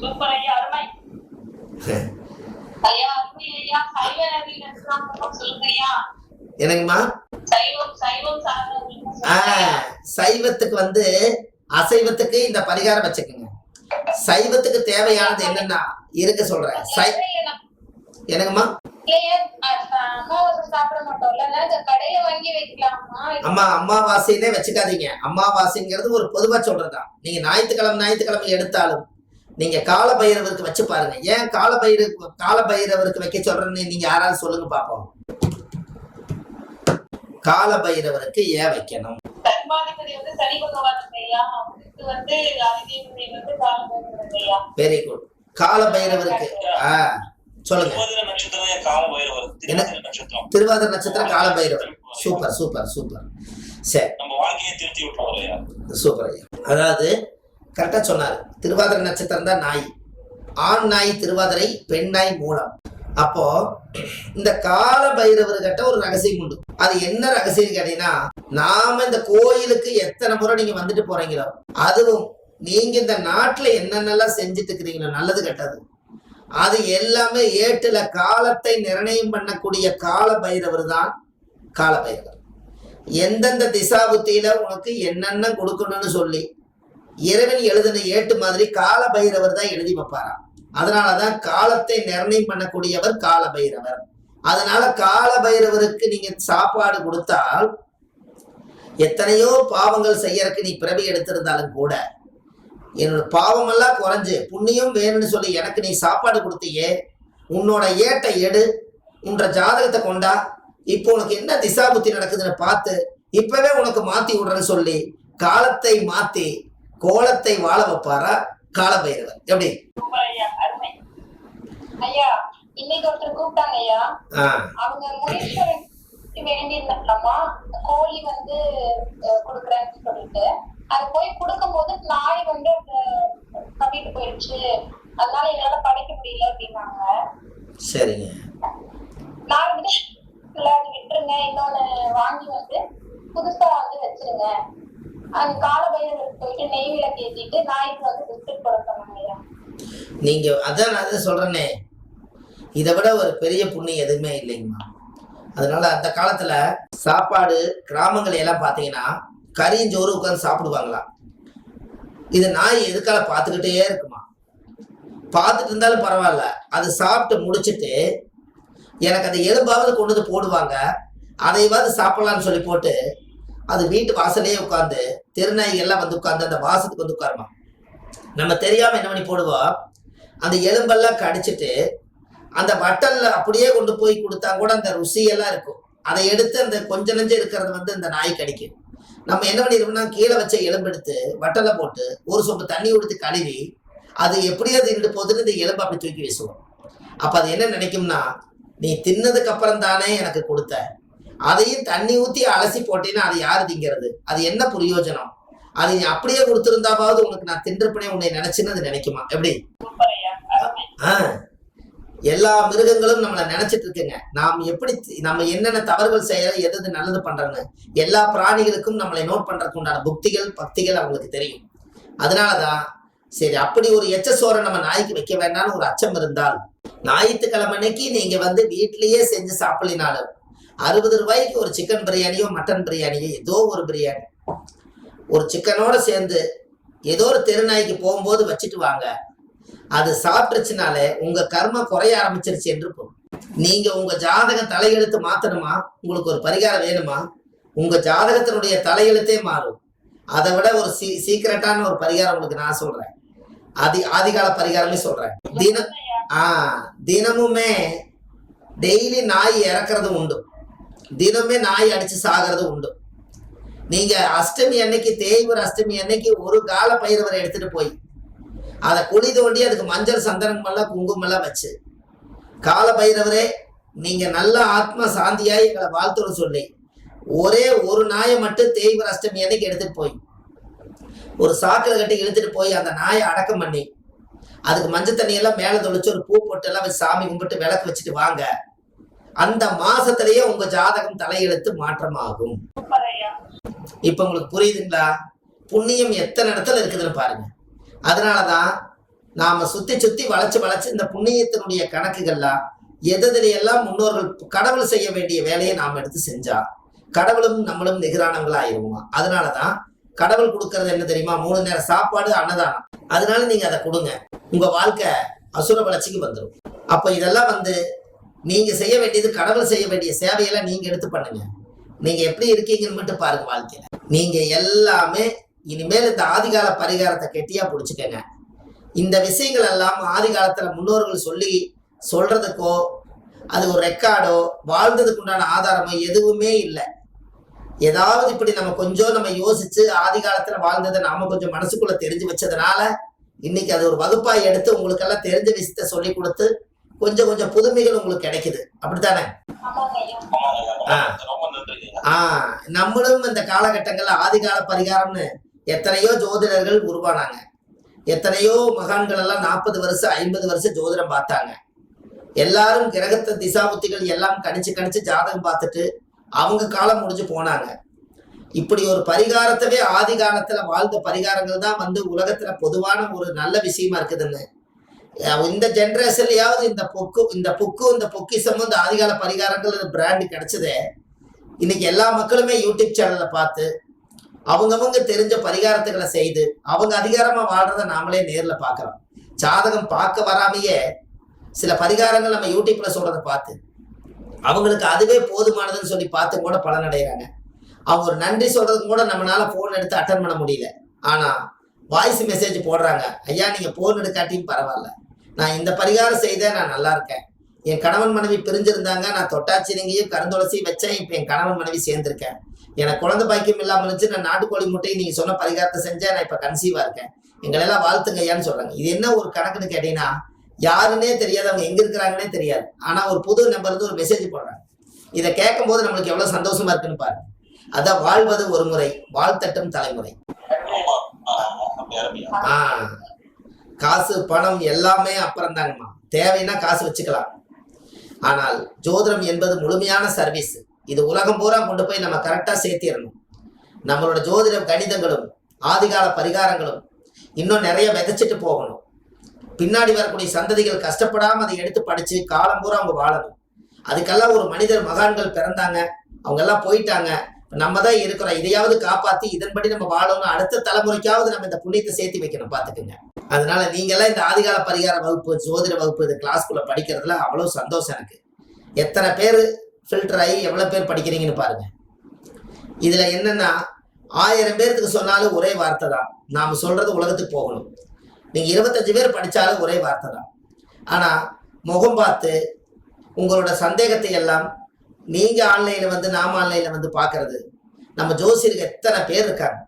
Super ஐயா, அருமை ஐயா, அருமை ஐயா. சைவ நெறியில சொல்லுங்க ஐயா. எனக்குமா சைவம் சைவம் சைவத்துக்கு வந்து அசைவத்துக்கு இந்த பரிகாரம் வச்சுக்கோங்க. சைவத்துக்கு தேவையானது என்னன்னா இருக்க சொல்றேன். எனக்குமா அம்மா அமாவாசைன்னே வச்சுக்காதீங்க. அமாவாசைங்கிறது ஒரு பொதுவா சொல்றதுதான். நீங்க ஞாயிற்றுக்கிழமை எடுத்தாலும் நீங்க கால பைரவருக்கு வச்சு பாருங்க. ஏன் கால பைரவருக்கு வைக்க சொல்றேன்னு நீங்க யாராவது சொல்லுங்க பாப்போம். கால பைரவருக்கு ஏன் வைக்கணும்? Very good. கால பைரவருக்கு சொல்லுங்க. திருவாதிரை நட்சத்திரம் Kala Bhairavar. Super super super. சரி, சூப்பர் ஐயா. அதாவது கரெக்டா சொன்னாரு. திருவாதிரை நட்சத்திரம் தான் நாய். ஆண் நாய் திருவாதிரை, பெண் நாய் மூலம். அப்போ இந்த கால பைரவர்கிட்ட ஒரு ரகசியம் உண்டு. அது என்ன ரகசியம் கேட்டீங்கன்னா, நாம இந்த கோயிலுக்கு எத்தனை முறை நீங்க வந்துட்டு போறீங்களோ, அதுவும் நீங்க இந்த நாட்டுல என்னென்னலாம் செஞ்சுட்டு இருக்கிறீங்களோ நல்லது கெட்டது, அது எல்லாமே ஏட்டுல காலத்தை நிர்ணயம் பண்ணக்கூடிய கால பைரவர் தான் கால பைரவர். எந்தெந்த திசா புத்தியில உனக்கு என்னென்ன கொடுக்கணும்னு சொல்லி இறைவன் எழுதின ஏட்டு மாதிரி கால பைரவர் தான் எழுதி வைப்பாராம். அதனாலதான் காலத்தை நிர்ணயம் பண்ணக்கூடியவர் கால பைரவர். அதனால கால பைரவருக்கு நீங்க சாப்பாடு கொடுத்தால், எத்தனையோ பாவங்கள் செய்யறதுக்கு நீ பிறவி எடுத்திருந்தாலும் கூட என்னோட பாவமெல்லாம் குறைஞ்சு புண்ணியம் வேணும்னு சொல்லி எனக்கு நீ சாப்பாடு கொடுத்தியே, உன்னோட ஏட்டை எடு, உன்ற ஜாதகத்தை கொண்டா, இப்போ உனக்கு என்ன திசா புத்தி நடக்குதுன்னு பார்த்து இப்பவே உனக்கு மாத்தி விடுறேன்னு சொல்லி காலத்தை மாத்தி கோலத்தை வாழ வைப்பாரா கால பைரவர். எப்படி ஐயா? இன்னைக்கு ஒருத்தர் கூப்பிட்டாங்க ஐயா. அவங்க முனீஸ்வரனுக்கு வேண்டியிருந்தாங்களாமா, கோழி வந்து கொடுக்குறேன்னு சொல்லிட்டு அது போய் கொடுக்கும் போது நாய் வந்து கட்டிட்டு போயிடுச்சு, அதனால என்னால படைக்க முடியல அப்படின்னாங்க. சரிங்க, நான் வந்து அது விட்டுருங்க, இன்னொன்னு வாங்கி வந்து புதுசா வந்து வச்சிருங்க. அது கால பைரவருக்கு போயிட்டு நெய் விளக்கு ஏற்றிட்டு நாய்க்கு வந்து பிஸ்கட் போட சொன்னாங்க ஐயா. நீங்க அதான் நான் சொல்றேனே, இதை விட ஒரு பெரிய புண்ணியம் எதுவுமே இல்லைங்கம்மா. அதனால அந்த காலத்துல சாப்பாடு கிராமங்கள் எல்லாம் பாத்தீங்கன்னா கறிஞ்சோறு உட்காந்து சாப்பிடுவாங்களாம். இது நாய் எதுக்கால பார்த்துக்கிட்டே இருக்குமா. பார்த்துட்டு இருந்தாலும் பரவாயில்ல, அது சாப்பிட்டு முடிச்சுட்டு எனக்கு அந்த எலும்பாவது கொண்டு வந்து போடுவாங்க, அதைவாது சாப்பிடலான்னு சொல்லி போட்டு அது வீட்டு வாசலே உட்காந்து தெருநாய் எல்லாம் வந்து உட்காந்து அந்த வாசத்துக்கு வந்து உட்காருமா. நம்ம தெரியாம என்ன பண்ணி போடுவோம், அந்த எலும்பெல்லாம் கடிச்சிட்டு அந்த வட்டல்ல அப்படியே கொண்டு போய் கொடுத்தா கூட அந்த ருசியெல்லாம் இருக்கும். அதை எடுத்து அந்த கொஞ்ச நெஞ்சம் இருக்கிறது வந்து அந்த நாய் கடிக்கும். நம்ம என்ன பண்ணிருக்கோம்னா, கீழே வச்ச எலும்பு எடுத்து வட்டலை போட்டு ஒரு சொம்பு தண்ணி கொடுத்து கழுவி அது எப்படியோ தின்னு போதுன்னு இந்த எலும்பு அப்படி தூக்கி வீசுவோம். அப்ப அது என்ன நினைக்கும்னா, நீ தின்னதுக்கு அப்புறம் தானே எனக்கு கொடுத்த, அதையும் தண்ணி ஊத்தி அலசி போட்டேன்னா அது யாரு திங்கிறது, அது என்ன பிரயோஜனம், அது நீ அப்படியே கொடுத்துருந்தாவது உனக்கு நான் தின்றப்பனே உன்னை நினைச்சுன்னு அது நினைக்குமா. எப்படி எல்லா மிருகங்களும் நம்மளை நினைச்சிட்டு இருக்குங்க, நாம் எப்படி நம்ம என்னென்ன தவறுகள் செய்யறோம், எது நல்லது பண்றோன்னு எல்லா பிராணிகளுக்கும் நம்மளை நோட் பண்றதுக்கு உண்டான புக்திகள் பக்திகள் அவங்களுக்கு தெரியும். அதனாலதான் சரி, அப்படி ஒரு எச்ச சோறை நம்ம நாய்க்கு வைக்க வேண்டாம்னு ஒரு அச்சம் இருந்தால், ஞாயிற்றுக்கிழமை அன்னைக்கு நீங்க வந்து வீட்லயே செஞ்சு சாப்பிடலினாலும் 60 ரூபாய்க்கு ஒரு சிக்கன் பிரியாணியோ மட்டன் பிரியாணியோ ஏதோ ஒரு பிரியாணி ஒரு சிக்கனோட சேர்ந்து ஏதோ ஒரு தெருநாய்க்கு போகும்போது வச்சுட்டு வாங்க. அது சாப்பிட்டுருச்சுனாலே உங்க கர்ம குறைய ஆரம்பிச்சிருச்சு என்று நீங்க உங்க ஜாதகம் தலையெழுத்து மாத்தணுமா, உங்களுக்கு ஒரு பரிகாரம் வேணுமா, உங்க ஜாதகத்தினுடைய தலையெழுத்தே மாறும். அதை விட ஒரு சீக்கிரட்டான ஒரு பரிகாரம் உங்களுக்கு நான் சொல்றேன். ஆதிகால பரிகாரமே சொல்றேன். தினமுமே டெய்லி நாய் இறக்குறது உண்டு, தினமே நாய் அடிச்சு சாகிறது உண்டு. நீங்க அஷ்டமி அன்னைக்கு, தேய்பிறை அஷ்டமி அன்னைக்கு ஒரு கால பைரவரை எடுத்துட்டு போய் அதை குழி தோண்டி அதுக்கு மஞ்சள் சந்தனம் எல்லாம் குங்குமம் எல்லாம் வச்சு, கால பைரவரே நீங்க நல்ல ஆத்ம சாந்தியாய் எங்களை வாழ்த்துன்னு சொல்லி ஒரே ஒரு நாயை மட்டும் தேய்பிறை அஷ்டமி அன்னைக்கு எடுத்துட்டு போய் ஒரு சாக்கில் கட்டி இழுத்துட்டு போய் அந்த நாயை அடக்கம் பண்ணி அதுக்கு மஞ்சள் தண்ணி எல்லாம் மேல தொளிச்சு ஒரு பூ போட்டு எல்லாம் வச்சு சாமி கும்பிட்டு விளக்கு வச்சுட்டு வாங்க. அந்த மாசத்திலேயே உங்க ஜாதகம் தலையெழுத்து மாற்றமாகும். இப்ப உங்களுக்கு புரியுதுங்களா? புண்ணியம் எத்தனை இடத்துல இருக்குதுன்னு பாருங்க. அதனாலதான் நாம சுத்தி சுத்தி வளைச்சு வளைச்சு இந்த புண்ணியத்தினுடைய கணக்குகள்லாம் எதுலையெல்லாம் முன்னோர்கள் கடவுள் செய்ய வேண்டிய வேலையை நாம் எடுத்து செஞ்சா கடவுளும் நம்மளும் நிகரானவங்களா ஆயிருவோமா. அதனாலதான் கடவுள் கொடுக்கறது என்ன தெரியுமா? 3 நேரம் சாப்பாடு, அன்னதானம். அதனால நீங்க அதை கொடுங்க, உங்க வாழ்க்கை அசுர வளர்ச்சிக்கு வந்துடும். அப்ப இதெல்லாம் நீங்க செய்ய வேண்டியது, கடவுள் செய்ய வேண்டிய சேவையெல்லாம் நீங்க எடுத்து பண்ணுங்க. நீங்க எப்படி இருக்கீங்கன்னு மட்டும் பாருங்க. வாழ்க்கையில நீங்க எல்லாமே இனிமேல் இந்த ஆதிகால பரிகாரத்தை கெட்டியா பிடிச்சுக்கங்க. இந்த விஷயங்கள் எல்லாம் ஆதி காலத்துல முன்னோர்கள் சொல்றதுக்கோ அது ஒரு ரெக்கார்டோ வாழ்ந்ததுக்கு உண்டான ஆதாரமோ எதுவுமே இல்லை. ஏதாவது இப்படி நம்ம யோசிச்சு ஆதி காலத்துல வாழ்ந்ததை நாம கொஞ்சம் மனசுக்குள்ள தெரிஞ்சு வச்சதுனால இன்னைக்கு அது ஒரு வகுப்பாய் எடுத்து உங்களுக்கு எல்லாம் தெரிஞ்ச விஷயத்த சொல்லி கொடுத்து கொஞ்சம் கொஞ்சம் புதுமைகள் உங்களுக்கு கிடைக்குது. அப்படித்தானே? நம்மளும் இந்த காலகட்டங்கள்ல ஆதிகால பரிகாரம்னு எத்தனையோ ஜோதிடர்கள் உருவானாங்க. எத்தனையோ மகான்கள் எல்லாம் 40 வருஷம் 50 வருஷம் ஜோதிடம் பார்த்தாங்க. எல்லாரும் கிரகத்தை திசாபுத்திகள் எல்லாம் கணிச்சு ஜாதகம் பார்த்துட்டு அவங்க காலம் முடிஞ்சு போனாங்க. இப்படி ஒரு பரிகாரத்தவே ஆதி காலத்துல வாழ்ந்த பரிகாரங்கள் தான் உலகத்துல பொதுவான ஒரு நல்ல விஷயமா இருக்குதுன்னு இந்த ஜென்ரேஷன்லயாவது இந்த பொக்கிசமும் இந்த ஆதிகால பரிகாரங்கள் பிராண்ட் கிடைச்சதே. இன்னைக்கு எல்லா மக்களுமே யூடியூப் சேனல்ல பார்த்து அவங்கவங்க தெரிஞ்ச பரிகாரத்துகளை செய்து அவங்க அதிகாரமா வாழ்றத நாமளே நேர்ல பாக்குறோம். ஜாதகம் பார்க்க வராமையே சில பரிகாரங்கள் நம்ம யூடியூப்ல சொல்றதை பார்த்து அவங்களுக்கு அதுவே போதுமானதுன்னு சொல்லி பார்த்து கூட பலன் அடைகிறாங்க. அவங்க ஒரு நன்றி சொல்றதுக்கு கூட நம்மளால போன் எடுத்து அட்டன் பண்ண முடியல. ஆனா வாய்ஸ் மெசேஜ் போடுறாங்க, ஐயா நீங்க போன் எடுக்காட்டியும் பரவாயில்ல, நான் இந்த பரிகாரம் செய்தேன், நான் நல்லா இருக்கேன். என் கணவன் மனைவி பிரிஞ்சிருந்தாங்க, நான் தொட்டாச்சினிங்கையும் கருந்துளசியும் வச்சேன், இப்ப என் கணவன் மனைவி சேர்ந்திருக்கேன். எனக்கு குழந்தை பாக்கியம் இல்லாமல் இருந்துச்சு, நான் நாட்டுக்கோழி முட்டையை நீங்க சொன்ன பரிகாரத்தை செஞ்சேன், நான் இப்ப கன்சீவா இருக்கேன், எங்களெல்லாம் வாழ்த்துங்க ஐயான்னு சொல்றாங்க. இது என்ன ஒரு கணக்குன்னு கேட்டீங்கன்னா யாருன்னே தெரியாது, அவங்க எங்க இருக்கிறாங்கன்னே தெரியாது. ஆனா ஒரு புது நம்பர் இருந்து ஒரு மெசேஜ் போடுறாங்க. இதை கேட்கும் போது நம்மளுக்கு எவ்வளவு சந்தோஷமா இருக்குன்னு பாருங்க. அதான் வாழ்வது ஒரு முறை, வாழ்த்தட்டும் தலைமுறை. காசு பணம் எல்லாமே அப்புறம் தாங்கம்மா, தேவைன்னா காசு வச்சுக்கலாம். ஆனால் ஜோதிடம் என்பது முழுமையான சர்வீஸ். இது உலகம் பூரா கொண்டு போய் நம்ம கரெக்டா சேர்த்திடணும். நம்மளோட ஜோதிடம் கணிதங்களும் ஆதிகால பரிகாரங்களும் இன்னும் நிறைய விதைச்சிட்டு போகணும். பின்னாடி வரக்கூடிய சந்ததிகள் கஷ்டப்படாம அதை எடுத்து படிச்சு காலம் பூரா அவங்க வாழணும். அதுக்கெல்லாம் ஒரு மனிதர் மகான்கள் பிறந்தாங்க, அவங்க எல்லாம் போயிட்டாங்க, நம்ம தான் இருக்கிறோம். இதையாவது காப்பாத்தி இதன்படி நம்ம வாழணும். அடுத்த தலைமுறைக்காவது நம்ம இந்த புண்ணியத்தை சேர்த்து வைக்கணும், பாத்துக்குங்க. அதனால நீங்க எல்லாம் இந்த ஆதிகால பரிகார வகுப்பு, ஜோதிட வகுப்பு, இந்த கிளாஸ்குள்ள படிக்கிறதுல அவ்வளவு சந்தோஷம் எனக்கு. எத்தனை பேர் ஃபில்டர் ஆகி எவ்வளவு பேர் படிக்கிறீங்கன்னு பாருங்க. இதுல என்னன்னா 1000 பேருக்கு சொன்னாலும் ஒரே வார்த்தை தான், நாம சொல்றது உலகத்துக்கு போகணும். நீங்க 25 பேர் படிச்சாலும் ஒரே வார்த்தை தான். ஆனா முகம் பார்த்து உங்களோட சந்தேகத்தை எல்லாம் நீங்க ஆன்லைன்ல நாம ஆன்லைன்ல பாக்குறது, நம்ம ஜோசியருக்கு எத்தனை பேர் இருக்காங்க.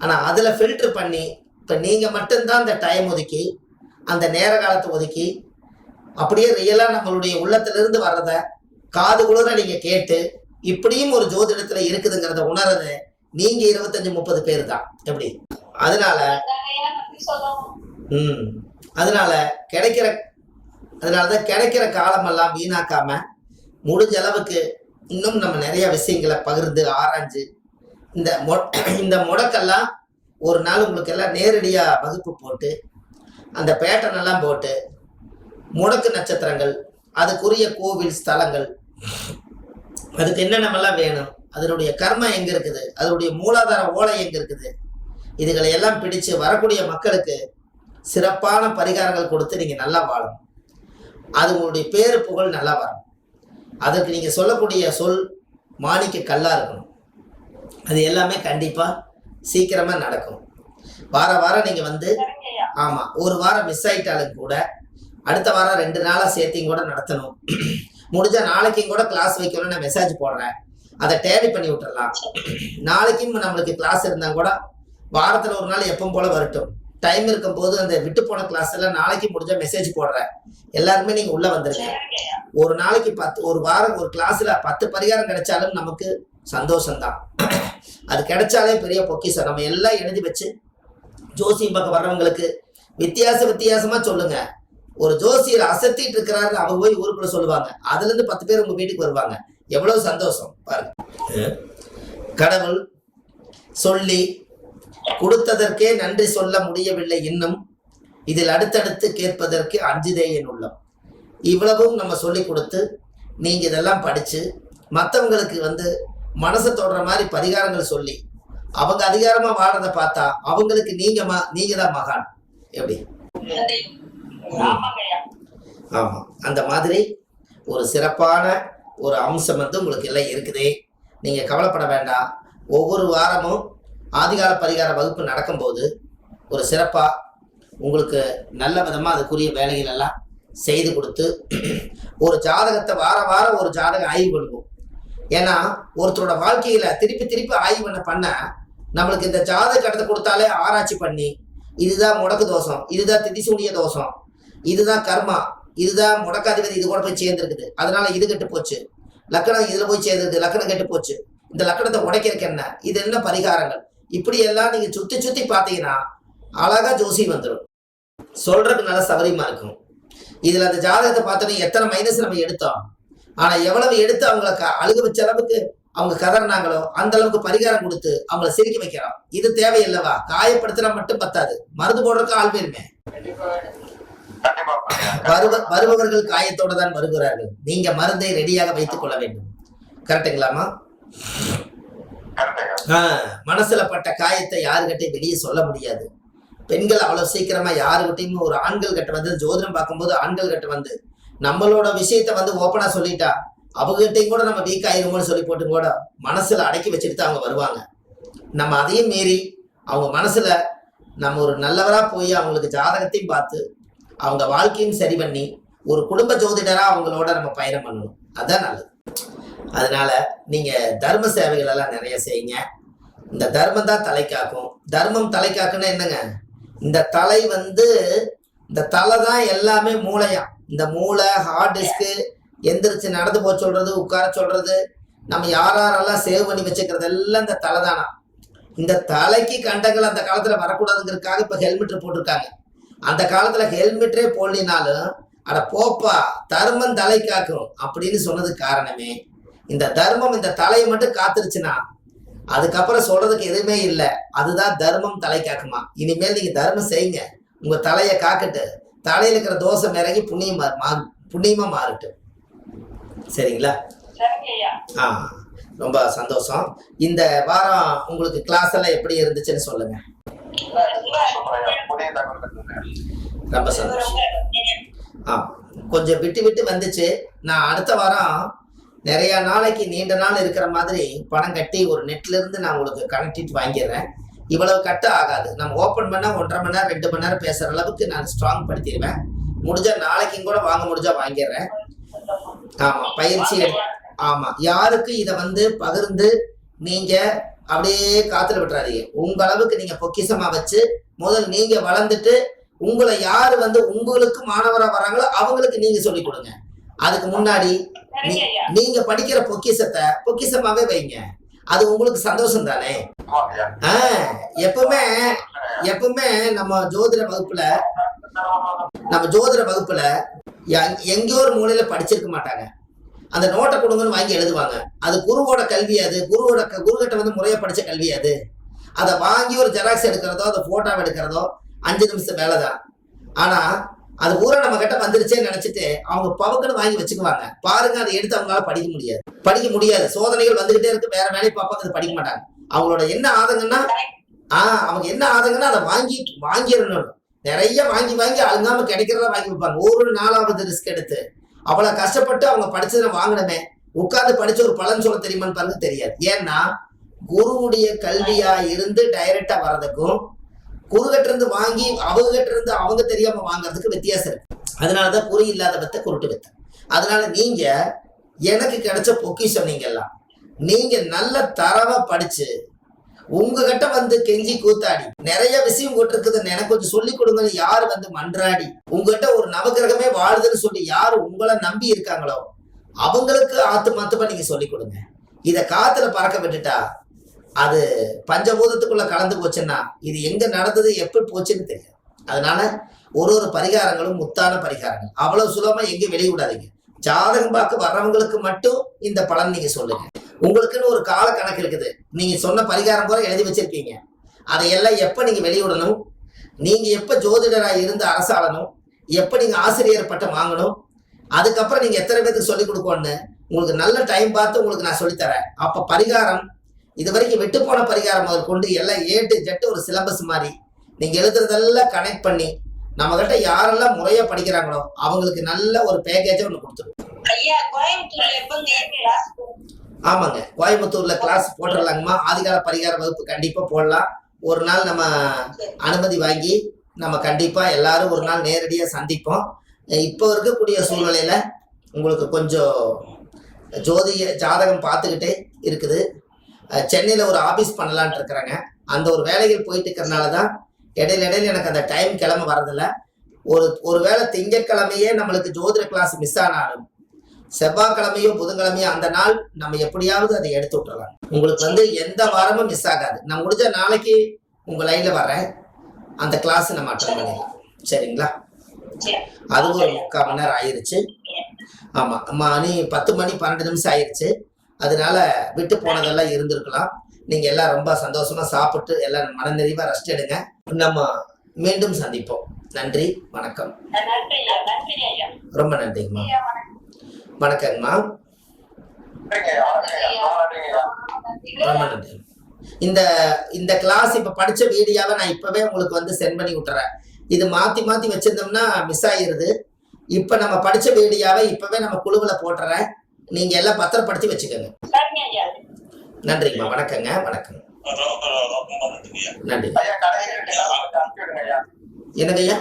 ஆனா அதுல ஃபில்டர் பண்ணி இப்ப நீங்க மட்டும்தான் அந்த டைம் ஒதுக்கி அந்த நேர காலத்தை ஒதுக்கி அப்படியே ரியலா நம்மளுடைய உள்ளத்திலிருந்து வர்றத காது குளிர நீங்க கேட்டு இப்படியும் ஒரு ஜோதிடத்துல இருக்குதுங்கிறத உணர்றது நீங்க 25-30 பேர் தான். எப்படி? அதனாலதான் கிடைக்கிற காலமெல்லாம் வீணாக்காம முடிஞ்ச அளவுக்கு இன்னும் நம்ம நிறைய விஷயங்களை பகிர்ந்து ஆராய்ஞ்சு இந்த முடக்கெல்லாம் ஒரு நாள் உங்களுக்கு எல்லாம் நேரடியா வகுப்பு போட்டு அந்த பேட்டர்ன் எல்லாம் போட்டு முடக்கு நட்சத்திரங்கள், அதுக்குரிய கோவில் ஸ்தலங்கள், அதுக்கு என்னென்னலாம் வேணும், அதனுடைய கர்மம் எங்க இருக்குது, அதனுடைய மூலாதார ஓலை எங்க இருக்குது, இதுகளை எல்லாம் பிடிச்சு வரக்கூடிய மக்களுக்கு சிறப்பான பரிகாரங்கள் கொடுத்து நீங்க நல்லா வாழணும். அது உங்களுடைய பேரு புகழ் நல்லா வரும். அதற்கு நீங்க சொல்லக்கூடிய சொல் மாணிக்க கல்லா இருக்கணும். அது எல்லாமே கண்டிப்பா சீக்கிரமா நடக்கும். வாரம் நீங்க ஆமா, ஒரு வாரம் மிஸ் ஆயிட்டாலும் கூட அடுத்த வாரம் 2 நாளா சேர்த்தியும் கூட நடத்தணும். முடிஞ்சா நாளைக்கும் கூட கிளாஸ் வைக்கணும்னு நான் மெசேஜ் போடுறேன், அதை டேலி பண்ணி விட்டுறலாம். நாளைக்கும் நம்மளுக்கு கிளாஸ் இருந்தா கூட வாரத்துல ஒரு நாள் எப்பவும் போல வரட்டும். டைம் இருக்கும் போது அந்த விட்டு போன கிளாஸ் எல்லாம் நாளைக்கு முடிஞ்சா மெசேஜ் போடுறேன். எல்லாருமே நீங்க உள்ள வந்துருங்க. ஒரு நாளைக்கு ஒரு வாரம் ஒரு கிளாஸ்ல 10 பரிகாரம் கிடைச்சாலும் நமக்கு சந்தோஷம்தான். அது கிடைச்சாலே பெரிய பொக்கிஷம். நம்ம எல்லாம் எழுதி வச்சு ஜோசியம் பார்க்க வர்றவங்களுக்கு வித்தியாசமா சொல்லுங்க. ஒரு ஜோசியர் அசத்திட்டு இருக்கிறாரு, அவங்க போய் ஊருக்குள்ள சொல்லுவாங்க, அதுல இருந்து 10 பேர் உங்க வீட்டுக்கு வருவாங்க. எவ்வளவு சந்தோஷம் பாருங்க. கடவுள் சொல்லி கொடுத்ததற்கே நன்றி சொல்ல முடியவில்லை இன்னும், இதில் அடுத்தடுத்து கேட்பதற்கு அஞ்சுதே என் உள்ளம். இவ்வளவும் நம்ம சொல்லி கொடுத்து நீங்க இதெல்லாம் படிச்சு மற்றவங்களுக்கு மனசை தொடுற மாதிரி பரிகாரங்கள் சொல்லி அவங்க அதிகாரமா வாழறதை பார்த்தா அவங்களுக்கு நீங்க தான் மகான். எப்படி? ஆமா, அந்த மாதிரி ஒரு சிறப்பான ஒரு அம்சம் உங்களுக்கு எல்லாம் இருக்குதே. நீங்க கவலைப்பட வேண்டாம். ஒவ்வொரு வாரமும் ஆதிகால பரிகார வகுப்பு நடக்கும்போது ஒரு சிறப்பா உங்களுக்கு நல்ல விதமா அதுக்குரிய வேலைகள் எல்லாம் செய்து கொடுத்து ஒரு ஜாதகத்தை வாரம் ஒரு ஜாதகம் ஆய்வு பண்ணுவோம். ஏன்னா ஒருத்தரோட வாழ்க்கையில திருப்பி ஆய்வு பண்ண நம்மளுக்கு இந்த ஜாதக கடத்தை கொடுத்தாலே ஆராய்ச்சி பண்ணி இதுதான் முடக்கு தோஷம், இதுதான் திதிசூனிய தோஷம், இதுதான் கர்மா, இதுதான் முடக்காதிபதி இது கூட போய் சேர்ந்துருக்குது, அதனால இது கெட்டு போச்சு, லக்கணம் இதுல போய் சேர்ந்துருக்கு, லக்கணம் கெட்டு போச்சு, இந்த லக்கணத்தை உடைக்கிறதுக்கு என்ன, இது என்ன பரிகாரங்கள், இப்படி எல்லாம் நீங்க சுத்தி பார்த்தீங்கன்னா அழகா ஜோசி வந்துடும். சொல்றதுக்கு நல்ல சௌகரியமா இருக்கும். இதுல அந்த ஜாதகத்தை பார்த்தோன்னே எத்தனை மைனஸ் நம்ம எடுத்தோம், ஆனா எவ்வளவு எடுத்து அவங்கள அழுக வச்ச அளவுக்கு அவங்க கதறினாங்களோ அந்த அளவுக்கு பரிகாரம் கொடுத்து அவங்கள சிரிக்க வைக்கிறோம். இது தேவையில்லவா? காயப்படுத்துறா மட்டும் பத்தாது, மருந்து போடுறதுக்கு ஆள் வேணுமே. வருபவர்கள் காயத்தோட தான் வருகிறார்கள். நீங்க மருந்தை ரெடியாக வைத்துக் கொள்ள வேண்டும். கரெக்டுங்களாமா? மனசுல பட்ட காயத்தை யாருகிட்டையும் வெளியே சொல்ல முடியாது. பெண்கள் அவ்வளவு சீக்கிரமா யாருகிட்டையும் ஒரு ஆண்கள் கிட்ட ஜோதிடம் பார்க்கும்போது ஆண்கள் கிட்ட நம்மளோட விஷயத்த ஓப்பனா சொல்லிட்டா அவங்ககிட்டையும் கூட நம்ம வீக் ஆயிருமோன்னு சொல்லி போட்டு கூட மனசுல அடக்கி வச்சுட்டு அவங்க வருவாங்க. நம்ம அதையும் மீறி அவங்க மனசுல நம்ம ஒரு நல்லவரா போய் அவங்களுக்கு ஜாதகத்தையும் பார்த்து அவங்க வாழ்க்கையும் சரி பண்ணி ஒரு குடும்ப ஜோதிடரா அவங்களோட நம்ம பயணம் பண்ணணும். அதுதான் நல்லது. அதனால நீங்க தர்ம சேவைகள் எல்லாம் நிறைய செய்யுங்க. இந்த தர்மம் தான் தலை காக்கும். தர்மம் தலை காக்குன்னா என்னங்க? இந்த தலை இந்த தலை தான் எல்லாமே மூளையா. இந்த மூளை, ஹார்ட் டிஸ்க்கு, எந்திரிச்சு நடந்து போக சொல்றது, உட்கார சொல்றது, நம்ம யாரெல்லாம் சேவ் பண்ணி வச்சுக்கிறது எல்லாம் இந்த தலை தானா. இந்த தலைக்கு கண்டங்கள் அந்த காலத்துல வரக்கூடாதுங்கிறதுக்காக இப்ப ஹெல்மெட் போட்டிருக்காங்க. அந்த காலத்துல ஹெல்மெட்டே போடலினாலும் அட போப்பா தர்மம் தலை காக்கும் அப்படின்னு சொன்னதுக்கு காரணமே இந்த தர்மம் இந்த தலையை மட்டும் காத்துருச்சுன்னா அதுக்கப்புறம் சொல்றதுக்கு எதுவுமே இல்லை. அதுதான் தர்மம் தலை காக்குமா. இனிமேல் நீங்க தர்மம் செய்யுங்க, உங்க தலையை காக்கட்டு, தலையில இருக்கிற தோஷம் இறங்கி புண்ணியமா மாறட்டும். சரிங்களா? ரொம்ப சந்தோஷம். இந்த வாரம் உங்களுக்கு கிளாஸ் எல்லாம் எப்படி இருந்துச்சுன்னு சொல்லுங்க. ரொம்ப சந்தோஷம். கொஞ்சம் விட்டு வந்துச்சு. நான் அடுத்த வாரம் நிறைய நாளைக்கு நீண்ட நாள் இருக்கிற மாதிரி பணம் கட்டி ஒரு நெட்ல இருந்து நான் உங்களுக்கு கனெக்டிவிட்டி வாங்கிடுறேன். இவ்வளவு கட்ட ஆகாது. நம்ம ஓப்பன் பண்ணா 1.5 மணி நேரம் 2 மணி நேரம் பேசுற அளவுக்கு நான் ஸ்ட்ராங் படுத்திடுவேன். முடிஞ்சா நாளைக்கும் கூட வாங்க முடிஞ்சா வாங்கிடுறேன். ஆமா, பயிற்சி. ஆமா, யாருக்கு இதை பகிர்ந்து நீங்க அப்படியே காத்துல விட்டுறாதீங்க. உங்க அளவுக்கு நீங்க பொக்கிஷமா வச்சு முதல் நீங்க வளர்ந்துட்டு உங்களை யாரு உங்களுக்கு மாணவரா வராங்களோ அவங்களுக்கு நீங்க சொல்லி கொடுங்க. அதுக்கு முன்னாடி நீங்க படிக்கிற பொக்கிஷத்தை பொக்கிஷமாவே வைங்க. அது உங்களுக்கு சந்தோஷம் தானே. எப்பவுமே நம்ம ஜோதிட வகுப்புல எங்கேயோ ஒரு மூலையில படிச்சிருக்க மாட்டாங்க. அந்த நோட்டை கொடுங்கன்னு வாங்கி எழுதுவாங்க. அது குருவோட கல்வி. அது குருகிட்ட முறையா படிச்ச கல்வி. அதை வாங்கி ஒரு ஜெராக்ஸ் எடுக்கிறதோ அதை போட்டோவை எடுக்கிறதோ 5 நிமிஷம் வேலைதான். ஆனா அது பூரா நம்ம கிட்ட வந்துருச்சேன்னு நினைச்சிட்டு அவங்க பவக்குன்னு வாங்கி வச்சுக்குவாங்க. பாருங்க, அதை எடுத்து அவங்களால படிக்க முடியாது. சோதனைகள் வந்துகிட்டே இருக்கு, வேற வேலையை பார்ப்பாங்க, அதை படிக்க மாட்டாங்க. அவங்களோட என்ன ஆதங்கன்னா அதை வாங்கிடணும். நிறைய வாங்கி அழுங்காம கிடைக்கிறதா வாங்கி வைப்பாங்க. ஒரு 4வது ரிஸ்க் எடுத்து அவ்வளவு கஷ்டப்பட்டு அவங்க படிச்சதை வாங்கணுமே, உட்கார்ந்து படிச்ச ஒரு பலன் சொல்ல தெரியுமான்னு பாருங்க, தெரியாது. ஏன்னா குருவுடைய கல்வியா இருந்து டைரக்டா வர்றதுக்கும் குருகிட்ட இருந்து வாங்கி அவங்ககிட்ட இருந்து அவங்க தெரியாம வாங்குறதுக்கு வித்தியாசம் இருக்கு. அதனாலதான் குறி இல்லாத வித்தை குருட்டு வித்தை. அதனால நீங்க எனக்கு கிடைச்ச பொக்கிஷம் நீங்க நல்ல தரவா படிச்சு உங்ககிட்ட கெஞ்சி கூத்தாடி நிறைய விஷயம் போட்டிருக்குதுன்னு எனக்கு கொஞ்சம் சொல்லி கொடுங்கன்னு யாரு மன்றாடி உங்ககிட்ட ஒரு நவகிரகமே வாழுதுன்னு சொல்லி யாரு உங்களை நம்பி இருக்காங்களோ அவங்களுக்கு ஆத்துமாத்தமா நீங்க சொல்லி கொடுங்க. இத காத்துல பறக்க விட்டுட்டா அது பஞ்சபூதத்துக்குள்ள கலந்து போச்சுன்னா இது எங்க நடந்தது எப்படி போச்சுன்னு தெரியாது. அதனால ஒரு பரிகாரங்களும் முத்தான பரிகாரங்கள். அவ்வளவு சுலபமா எங்கேயும் வெளிய விடாதீங்க. ஜாதகம் பார்க்க வர்றவங்களுக்கு மட்டும் இந்த பலன் நீங்க சொல்லுங்க. உங்களுக்குன்னு ஒரு கால கணக்கு இருக்குது. நீங்க சொன்ன பரிகாரம் போல எழுதி வச்சிருக்கீங்க. அதையெல்லாம் எப்ப நீங்க வெளியிடணும், நீங்க எப்ப ஜோதிடரா இருந்து அரசாளணும், எப்ப நீங்க ஆசிரியர் பட்டம் வாங்கணும், அதுக்கப்புறம் நீங்க எத்தனை பேருக்கு சொல்லிக் கொடுக்கணும்னு உங்களுக்கு நல்ல டைம் பார்த்து உங்களுக்கு நான் சொல்லித்தரேன். அப்ப பரிகாரம் இது வரைக்கும் விட்டு போன பரிகாரம் முதல் கொண்டு எல்லாம் ஏட்டு ஜெட்டு ஒரு சிலபஸ் மாதிரி நீங்க எழுதுறதெல்லாம் கனெக்ட் பண்ணி நம்ம கிட்ட யாரெல்லாம் முறையா படிக்கிறாங்களோ அவங்களுக்கு நல்ல ஒரு பேக்கேஜை ஒன்று கொடுத்துருவோம். ஆமாங்க, கோயம்புத்தூர்ல கிளாஸ் போட்டுடலாங்கம்மா. ஆதிகால பரிகார வகுப்பு கண்டிப்பா போடலாம். ஒரு நாள் நம்ம அனுமதி வாங்கி நம்ம கண்டிப்பா எல்லாரும் ஒரு நாள் நேரடியா சந்திப்போம். இப்போ இருக்கக்கூடிய சூழ்நிலையில உங்களுக்கு கொஞ்சம் ஜாதகம் பார்த்துக்கிட்டே இருக்குது. சென்னையில ஒரு ஆபீஸ் பண்ணலான்ட்டு இருக்கிறாங்க. அந்த ஒரு வேலைகள் போயிட்டு இருக்கிறதுனால தான் இடையில எனக்கு அந்த டைம் கிளம்ப வரதில்ல. ஒரு வேளை திங்கட்கிழமையே நம்மளுக்கு ஜோதிட கிளாஸ் மிஸ் ஆனாலும் செவ்வாய்க்கிழமையோ புதன்கிழமையோ அந்த நாள் நம்ம எப்படியாவது அதை எடுத்து விட்டுறலாம். உங்களுக்கு எந்த வாரமும் மிஸ் ஆகாது. நான் முடிஞ்ச நாளைக்கு உங்க லைன்ல வரேன், அந்த கிளாஸ் நம்ம அட்டன் பண்ணிடலாம். சரிங்களா? அது ஒரு 3/4 மணி நேரம் ஆயிருச்சு. ஆமா, மணி 10 மணி 12 நிமிஷம் ஆயிருச்சு. அதனால விட்டு போனதெல்லாம் இருந்திருக்கலாம். நீங்க எல்லாம் ரொம்ப சந்தோஷமா சாப்பிட்டு எல்லாம் மனநிறைவா ரெஸ்ட் எடுங்க. நம்ம மீண்டும் சந்திப்போம். நன்றி, வணக்கம். ரொம்ப நன்றிங்கம்மா. வணக்கங்கம்மா. ரொம்ப நன்றி. இந்த கிளாஸ் இப்ப படிச்ச வீடியோவை நான் இப்பவே உங்களுக்கு சென்ட் பண்ணி விட்டுறேன். இது மாத்தி வச்சிருந்தோம்னா மிஸ் ஆயிருது. இப்ப நம்ம படிச்ச வீடியோவை இப்பவே நம்ம குழுவுல போட்டுறேன். நீங்க எல்லாம் பத்திரப்படுத்தி வச்சுக்கோங்க. நன்றிங்கம்மா. வணக்கங்க. வணக்கம். நன்றி. என்னங்கய்யா?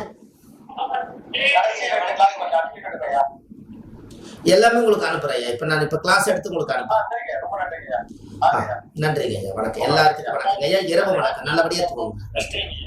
எல்லாமே உங்களுக்கு அனுப்புறேன். இப்ப நான் கிளாஸ் எடுத்து உங்களுக்கு அனுப்புறேன். நன்றிங்க ஐயா. வணக்கம். எல்லாருக்கும் வணக்கம் ஐயா. இரவு வணக்கம். நல்லபடியா தூங்குங்க.